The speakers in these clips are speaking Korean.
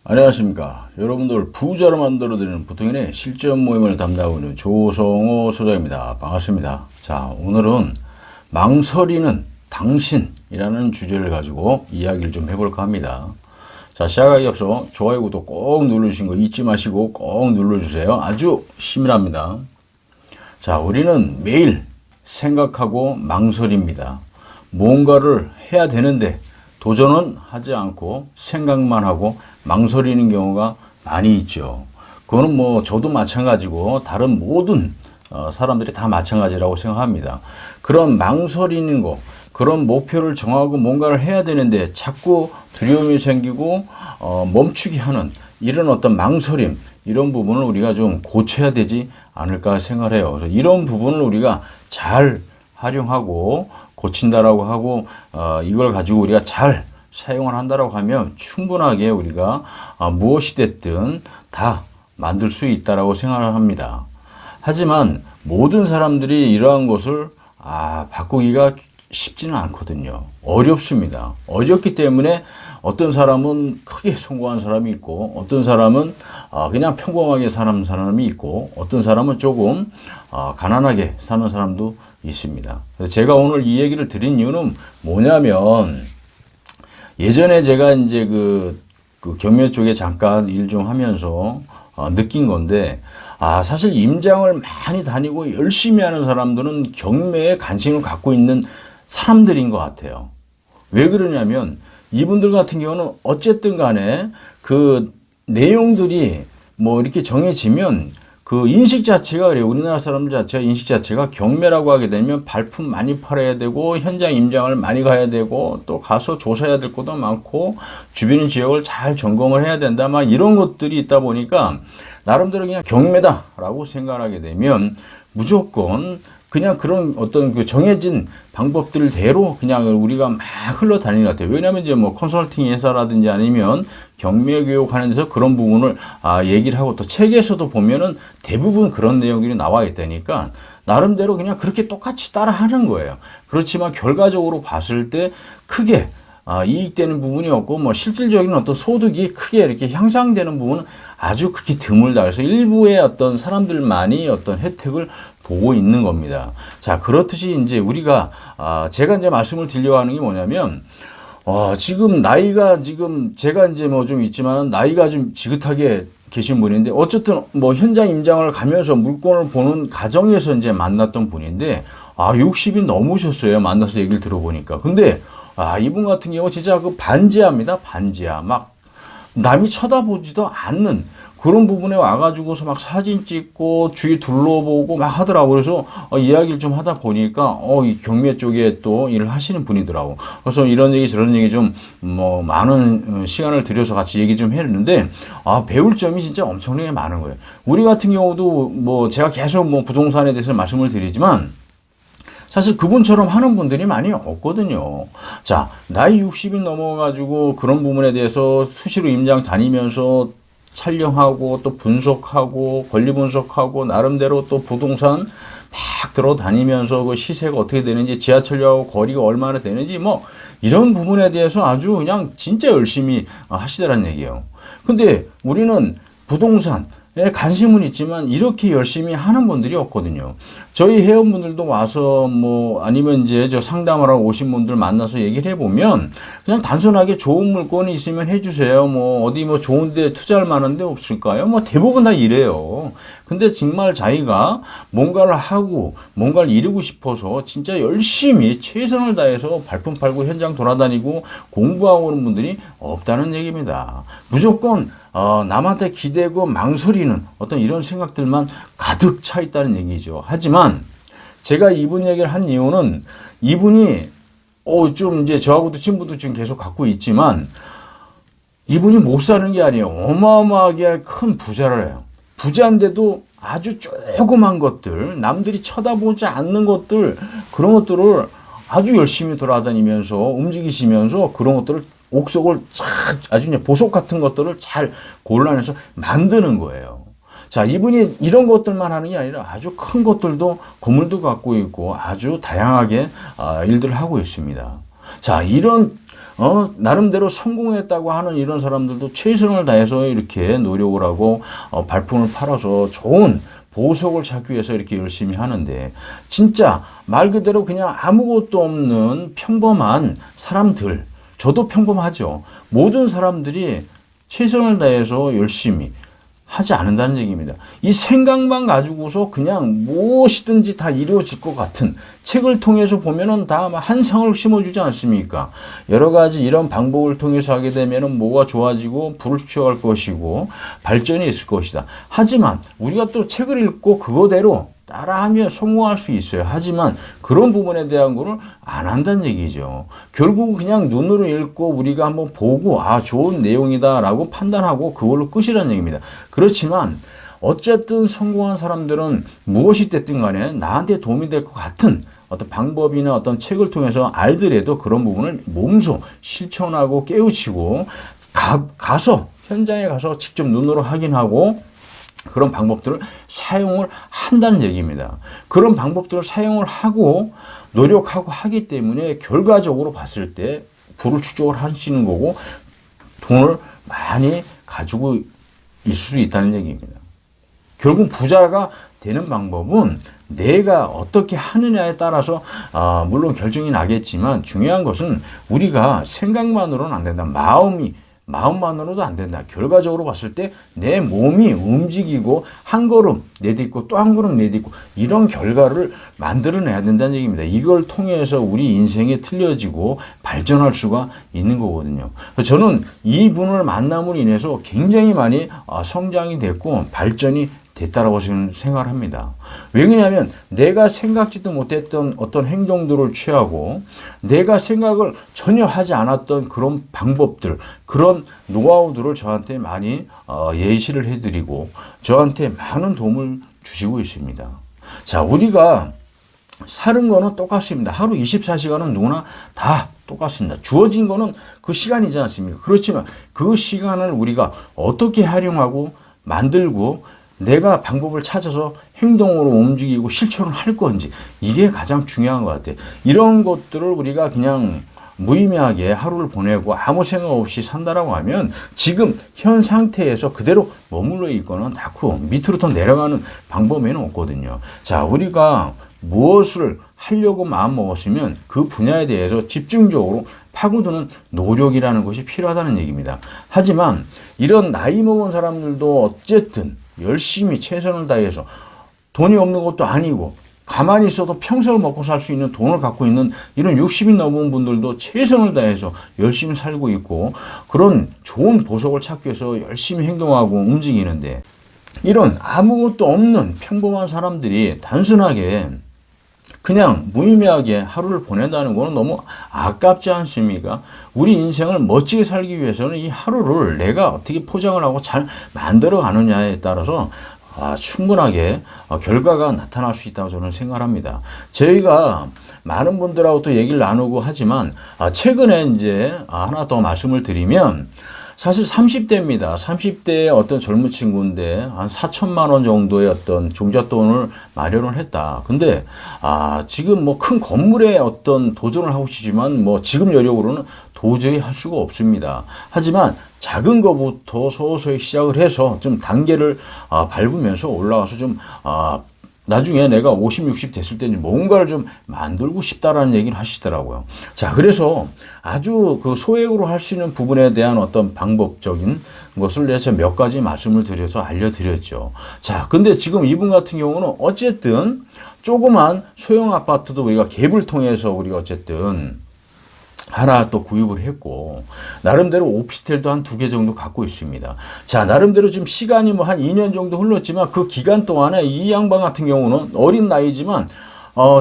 안녕하십니까. 여러분들 부자로 만들어드리는 부통인의 실전 모임을 담당하고 있는 조성호 소장입니다. 반갑습니다. 자, 오늘은 망설이는 당신이라는 주제를 가지고 이야기를 좀 해볼까 합니다. 자, 시작하기 앞서 좋아요, 구독 꼭 누르신 거 잊지 마시고 꼭 눌러주세요. 아주 심일합니다. 자, 우리는 매일 생각하고 망설입니다. 뭔가를 해야 되는데 도전은 하지 않고 생각만 하고 망설이는 경우가 많이 있죠. 그거는 뭐 저도 마찬가지고 다른 모든 사람들이 다 마찬가지라고 생각합니다. 그런 망설이는 거, 그런 목표를 정하고 뭔가를 해야 되는데 자꾸 두려움이 생기고 멈추게 하는 이런 어떤 망설임, 이런 부분을 우리가 좀 고쳐야 되지 않을까 생각을 해요. 그래서 이런 부분을 우리가 잘 활용하고 고친다라고 하고 이걸 가지고 우리가 잘 사용을 한다라고 하면 충분하게 우리가 무엇이 됐든 다 만들 수 있다라고 생각을 합니다. 하지만 모든 사람들이 이러한 것을 바꾸기가 쉽지는 않거든요. 어렵습니다. 어렵기 때문에 어떤 사람은 크게 성공한 사람이 있고 어떤 사람은 그냥 평범하게 사는 사람이 있고 어떤 사람은 조금 가난하게 사는 사람도 있습니다. 그래서 제가 오늘 이 얘기를 드린 이유는 뭐냐면 예전에 제가 이제 그 경매 쪽에 잠깐 일 좀 하면서 느낀 건데 사실 임장을 많이 다니고 열심히 하는 사람들은 경매에 관심을 갖고 있는 사람들인 것 같아요. 왜 그러냐면 이분들 같은 경우는 어쨌든 간에 그 내용들이 뭐 이렇게 정해지면 그 인식 자체가 그래요. 우리나라 사람들 자체가 인식 자체가 경매라고 하게 되면 발품 많이 팔아야 되고 현장 임장을 많이 가야 되고 또 가서 조사해야 될 것도 많고 주변 지역을 잘 점검을 해야 된다. 막 이런 것들이 있다 보니까 나름대로 그냥 경매다라고 생각하게 되면 무조건 그냥 그런 어떤 그 정해진 방법들대로 그냥 우리가 막 흘러다니는 것 같아요. 왜냐하면 이제 뭐 컨설팅 회사라든지 아니면 경매 교육하는 데서 그런 부분을 얘기를 하고 또 책에서도 보면은 대부분 그런 내용들이 나와 있다니까 나름대로 그냥 그렇게 똑같이 따라 하는 거예요. 그렇지만 결과적으로 봤을 때 크게 이익되는 부분이 없고 뭐 실질적인 어떤 소득이 크게 이렇게 향상되는 부분은 아주 극히 드물다. 그래서 일부의 어떤 사람들만이 어떤 혜택을 보고 있는 겁니다. 자, 그렇듯이 이제 우리가 제가 이제 말씀을 드리려고 하는 게 뭐냐면 지금 나이가 지금 제가 이제 뭐 좀 있지만 나이가 좀 지긋하게 계신 분인데 어쨌든 뭐 현장 임장을 가면서 물건을 보는 과정에서 이제 만났던 분인데 60이 넘으셨어요. 만나서 얘기를 들어보니까. 근데 이분 같은 경우 진짜 그 반지하입니다. 반지하. 막 남이 쳐다보지도 않는 그런 부분에 와가지고서 막 사진 찍고 주위 둘러보고 막 하더라고. 그래서 이야기를 좀 하다 보니까 이 경매 쪽에 또 일을 하시는 분이더라고. 그래서 이런 얘기 저런 얘기 좀 뭐 많은 시간을 들여서 같이 얘기 좀 했는데 배울 점이 진짜 엄청나게 많은 거예요. 우리 같은 경우도 뭐 제가 계속 뭐 부동산에 대해서 말씀을 드리지만 사실 그분처럼 하는 분들이 많이 없거든요. 자, 나이 60이 넘어가지고 그런 부분에 대해서 수시로 임장 다니면서 촬영하고 또 분석하고 권리 분석하고 나름대로 또 부동산 막 들어다니면서 그 시세가 어떻게 되는지 지하철역하고 거리가 얼마나 되는지 뭐 이런 부분에 대해서 아주 그냥 진짜 열심히 하시더란 얘기예요. 근데 우리는 부동산 관심은 있지만 이렇게 열심히 하는 분들이 없거든요. 저희 회원분들도 와서 뭐 아니면 이제 저 상담을 하고 오신 분들 만나서 얘기를 해보면 그냥 단순하게 좋은 물건이 있으면 해주세요. 뭐 어디 뭐 좋은데 투자할 만한 데 없을까요? 뭐 대부분 다 이래요. 근데 정말 자기가 뭔가를 하고 뭔가를 이루고 싶어서 진짜 열심히 최선을 다해서 발품 팔고 현장 돌아다니고 공부하고 오는 분들이 없다는 얘기입니다. 무조건 남한테 기대고 망설이는 어떤 이런 생각들만 가득 차 있다는 얘기죠. 하지만 제가 이분 얘기를 한 이유는 이분이 좀 이제 저하고도 친분도 지금 계속 갖고 있지만 이분이 못 사는 게 아니에요. 어마어마하게 큰 부자를 해요. 부자인데도 아주 조그만 것들, 남들이 쳐다보지 않는 것들, 그런 것들을 아주 열심히 돌아다니면서 움직이시면서 그런 것들을 옥석을 아주 보석 같은 것들을 잘 골라내서 만드는 거예요. 자, 이분이 이런 것들만 하는 게 아니라 아주 큰 것들도 건물도 갖고 있고 아주 다양하게 일들을 하고 있습니다. 자, 이런 나름대로 성공했다고 하는 이런 사람들도 최선을 다해서 이렇게 노력을 하고 발품을 팔아서 좋은 보석을 찾기 위해서 이렇게 열심히 하는데, 진짜 말 그대로 그냥 아무것도 없는 평범한 사람들, 저도 평범하죠. 모든 사람들이 최선을 다해서 열심히 하지 않는다는 얘기입니다. 이 생각만 가지고서 그냥 무엇이든지 다 이루어질 것 같은, 책을 통해서 보면은 다 한상을 심어주지 않습니까? 여러 가지 이런 방법을 통해서 하게 되면은 뭐가 좋아지고 불을 추구할 것이고 발전이 있을 것이다. 하지만 우리가 또 책을 읽고 그거대로 따라하면 성공할 수 있어요. 하지만 그런 부분에 대한 거를 안 한다는 얘기죠. 결국 그냥 눈으로 읽고 우리가 한번 보고 좋은 내용이다 라고 판단하고 그걸로 끝이라는 얘기입니다. 그렇지만 어쨌든 성공한 사람들은 무엇이 됐든 간에 나한테 도움이 될 것 같은 어떤 방법이나 어떤 책을 통해서 알더라도 그런 부분을 몸소 실천하고 깨우치고 가서 현장에 가서 직접 눈으로 확인하고 그런 방법들을 사용을 한다는 얘기입니다. 그런 방법들을 사용을 하고 노력하고 하기 때문에 결과적으로 봤을 때 부를 축적을 하시는 거고 돈을 많이 가지고 있을 수 있다는 얘기입니다. 결국 부자가 되는 방법은 내가 어떻게 하느냐에 따라서 물론 결정이 나겠지만 중요한 것은 우리가 생각만으로는 안 된다. 마음만으로도 안 된다. 결과적으로 봤을 때 내 몸이 움직이고 한 걸음 내딛고 또 한 걸음 내딛고 이런 결과를 만들어내야 된다는 얘기입니다. 이걸 통해서 우리 인생이 틀려지고 발전할 수가 있는 거거든요. 저는 이분을 만남으로 인해서 굉장히 많이 성장이 됐고 발전이 됐다라고 생각을 합니다. 왜 그러냐면 내가 생각지도 못했던 어떤 행동들을 취하고 내가 생각을 전혀 하지 않았던 그런 방법들, 그런 노하우들을 저한테 많이 예시를 해드리고 저한테 많은 도움을 주시고 있습니다. 자, 우리가 사는 거는 똑같습니다. 하루 24시간은 누구나 다 똑같습니다. 주어진 거는 그 시간이지 않습니까? 그렇지만 그 시간을 우리가 어떻게 활용하고 만들고 내가 방법을 찾아서 행동으로 움직이고 실천을 할 건지, 이게 가장 중요한 것 같아요. 이런 것들을 우리가 그냥 무의미하게 하루를 보내고 아무 생각 없이 산다라고 하면 지금 현 상태에서 그대로 머물러 있거나 닿고 밑으로 더 내려가는 방법에는 없거든요. 자, 우리가 무엇을 하려고 마음먹었으면 그 분야에 대해서 집중적으로 파고드는 노력이라는 것이 필요하다는 얘기입니다. 하지만 이런 나이 먹은 사람들도 어쨌든 열심히 최선을 다해서 돈이 없는 것도 아니고 가만히 있어도 평생을 먹고 살 수 있는 돈을 갖고 있는 이런 60이 넘은 분들도 최선을 다해서 열심히 살고 있고 그런 좋은 보석을 찾기 위해서 열심히 행동하고 움직이는데, 이런 아무것도 없는 평범한 사람들이 단순하게 그냥 무의미하게 하루를 보낸다는 거는 너무 아깝지 않습니까? 우리 인생을 멋지게 살기 위해서는 이 하루를 내가 어떻게 포장을 하고 잘 만들어 가느냐에 따라서 충분하게 결과가 나타날 수 있다고 저는 생각합니다. 저희가 많은 분들하고 또 얘기를 나누고 하지만 최근에 이제 하나 더 말씀을 드리면, 사실 30대입니다. 30대의 어떤 젊은 친구인데 한 4천만 원 정도의 어떤 종잣돈을 마련을 했다. 근데 지금 뭐 큰 건물에 어떤 도전을 하고 싶지만 뭐 지금 여력으로는 도저히 할 수가 없습니다. 하지만 작은 것부터 서서히 시작을 해서 좀 단계를 밟으면서 올라가서 좀 나중에 내가 50, 60 됐을 때는 뭔가를 좀 만들고 싶다라는 얘기를 하시더라고요. 자, 그래서 아주 그 소액으로 할 수 있는 부분에 대한 어떤 방법적인 것을 제가 몇 가지 말씀을 드려서 알려드렸죠. 자, 근데 지금 이분 같은 경우는 어쨌든 조그만 소형 아파트도 우리가 갭을 통해서 우리가 어쨌든 하나 또 구입을 했고, 나름대로 오피스텔도 한 2개 정도 갖고 있습니다. 자, 나름대로 지금 시간이 뭐 한 2년 정도 흘렀지만 그 기간 동안에 이 양반 같은 경우는 어린 나이지만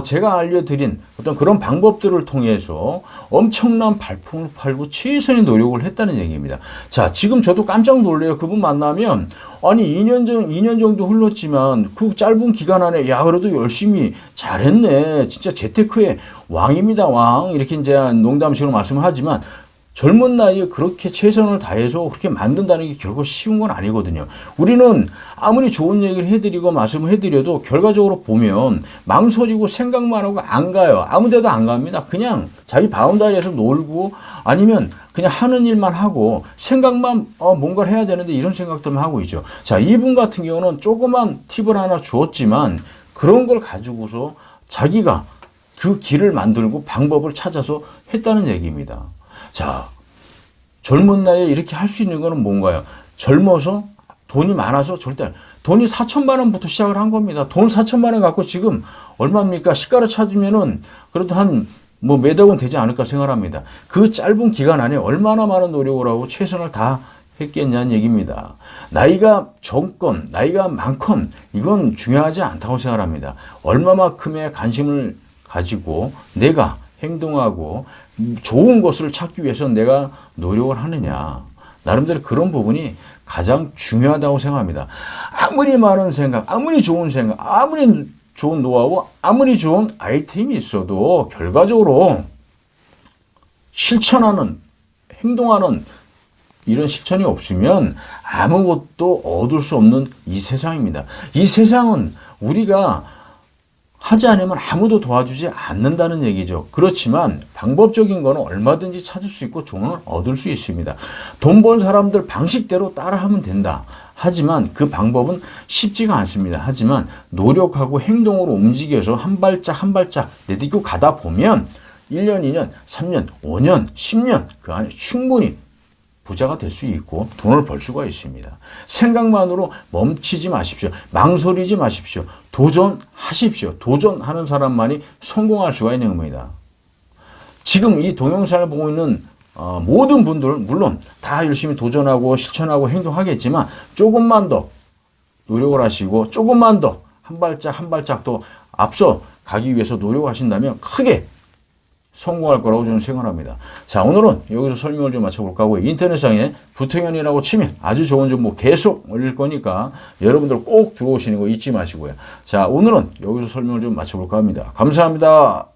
제가 알려드린 어떤 그런 방법들을 통해서 엄청난 발품을 팔고 최선의 노력을 했다는 얘기입니다. 자, 지금 저도 깜짝 놀래요. 그분 만나면 아니 2년 정도 흘렀지만 그 짧은 기간 안에 그래도 열심히 잘했네. 진짜 재테크의 왕입니다. 왕. 이렇게 이제 농담식으로 말씀을 하지만 젊은 나이에 그렇게 최선을 다해서 그렇게 만든다는 게 결코 쉬운 건 아니거든요. 우리는 아무리 좋은 얘기를 해드리고 말씀을 해드려도 결과적으로 보면 망설이고 생각만 하고 안 가요. 아무 데도 안 갑니다. 그냥 자기 바운다리에서 놀고 아니면 그냥 하는 일만 하고 생각만 뭔가를 해야 되는데 이런 생각들만 하고 있죠. 자, 이분 같은 경우는 조그만 팁을 하나 주었지만 그런 걸 가지고서 자기가 그 길을 만들고 방법을 찾아서 했다는 얘기입니다. 자, 젊은 나이에 이렇게 할 수 있는 거는 뭔가요? 젊어서 돈이 많아서 절대 돈이 4천만 원부터 시작을 한 겁니다. 돈 4천만 원 갖고 지금 얼마입니까? 시가를 찾으면은 그래도 한 뭐 몇억 원 되지 않을까 생각합니다. 그 짧은 기간 안에 얼마나 많은 노력을 하고 최선을 다 했겠냐는 얘기입니다. 나이가 적건 나이가 많건 이건 중요하지 않다고 생각합니다. 얼마만큼의 관심을 가지고 내가 행동하고 좋은 것을 찾기 위해서 내가 노력을 하느냐. 나름대로 그런 부분이 가장 중요하다고 생각합니다. 아무리 많은 생각, 아무리 좋은 생각, 아무리 좋은 노하우, 아무리 좋은 아이템이 있어도 결과적으로 실천하는, 행동하는 이런 실천이 없으면 아무것도 얻을 수 없는 이 세상입니다. 이 세상은 우리가 하지 않으면 아무도 도와주지 않는다는 얘기죠. 그렇지만 방법적인 거는 얼마든지 찾을 수 있고 돈을 얻을 수 있습니다. 돈 번 사람들 방식대로 따라하면 된다. 하지만 그 방법은 쉽지가 않습니다. 하지만 노력하고 행동으로 움직여서 한 발짝 한 발짝 내딛고 가다 보면 1년, 2년, 3년, 5년, 10년 그 안에 충분히 부자가 될 수 있고 돈을 벌 수가 있습니다. 생각만으로 멈추지 마십시오. 망설이지 마십시오. 도전하십시오. 도전하는 사람만이 성공할 수가 있는 겁니다. 지금 이 동영상을 보고 있는 모든 분들 물론 다 열심히 도전하고 실천하고 행동하겠지만 조금만 더 노력을 하시고 조금만 더 한 발짝 한 발짝 더 앞서 가기 위해서 노력하신다면 크게 성공할 거라고 저는 생각합니다. 자, 오늘은 여기서 설명을 좀 마쳐볼까 하고요. 인터넷상에 부통현이라고 치면 아주 좋은 정보 계속 올릴 거니까 여러분들 꼭 들어오시는 거 잊지 마시고요. 자, 오늘은 여기서 설명을 좀 마쳐볼까 합니다. 감사합니다.